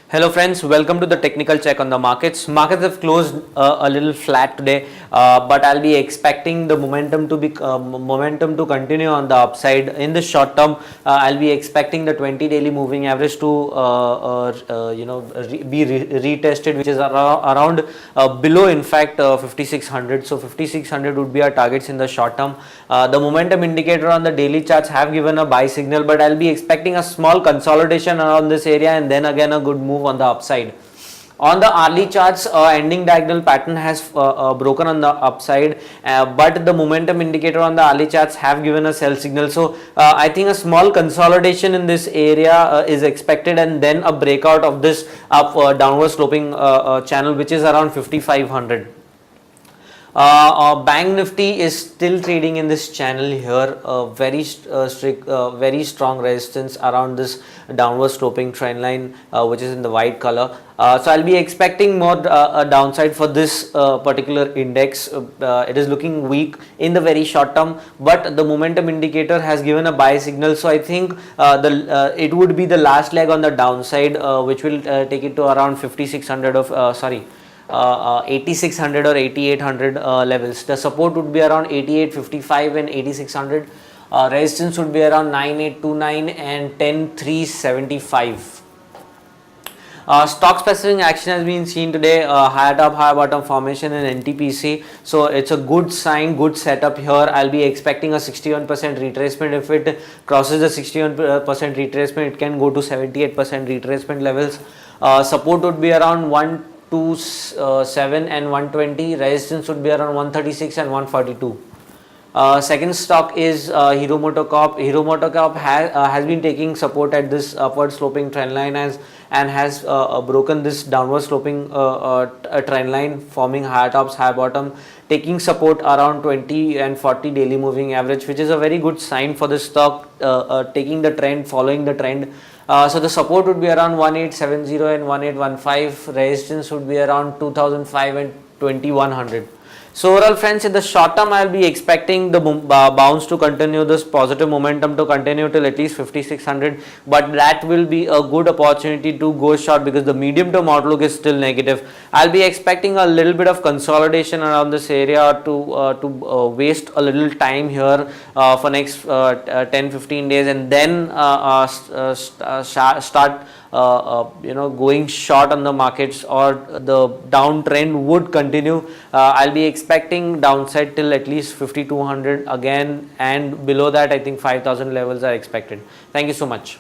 Hello friends, welcome to the technical check on the markets. Markets have closed a little flat today, but I'll be expecting the momentum to continue on the upside. In the short term, I'll be expecting the 20 daily moving average to be retested, which is around below, in fact, 5600. So 5600 would be our targets in the short term. The momentum indicator on the daily charts have given a buy signal, but I'll be expecting a small consolidation around this area and then again a good move on the upside. On the hourly charts, ending diagonal pattern has broken on the upside, but the momentum indicator on the hourly charts have given a sell signal. So I think a small consolidation in this area is expected, and then a breakout of this downward sloping channel, which is around 5500. Bank Nifty is still trading in this channel here, very strong resistance around this downward sloping trend line, which is in the white color. So I'll be expecting more a downside for this particular index. It is looking weak in the very short term, but the momentum indicator has given a buy signal. So I think it would be the last leg on the downside, which will take it to around 5600 of 8600 or 8800 levels. The support would be around 8855 and 8600. Resistance would be around 9829 and 10375. Stock specific action has been seen today, higher top higher bottom formation in NTPC, so it's a good sign, good setup here. I'll be expecting a 61% retracement. If it crosses the 61% retracement, it can go to 78% retracement levels. Support would be around 127 and 120. Resistance would be around 136 and 142. Second stock is Hero MotoCorp. Hero MotoCorp has been taking support at this upward sloping trend line and has broken this downward sloping trend line, forming higher tops, higher bottom, taking support around 20 and 40 daily moving average, which is a very good sign for the stock, taking the trend, following the trend. So the support would be around 1870 and 1815. Resistance would be around 2005 and 2100. So overall friends, in the short term, I will be expecting the bounce to continue, this positive momentum to continue till at least 5600, but that will be a good opportunity to go short because the medium term outlook is still negative. I will be expecting a little bit of consolidation around this area to waste a little time here for next 10-15 days, and then start going short on the markets, or the downtrend would continue. I'll be expecting downside till at least 5200 again, and below that I think 5000 levels are expected. Thank you so much.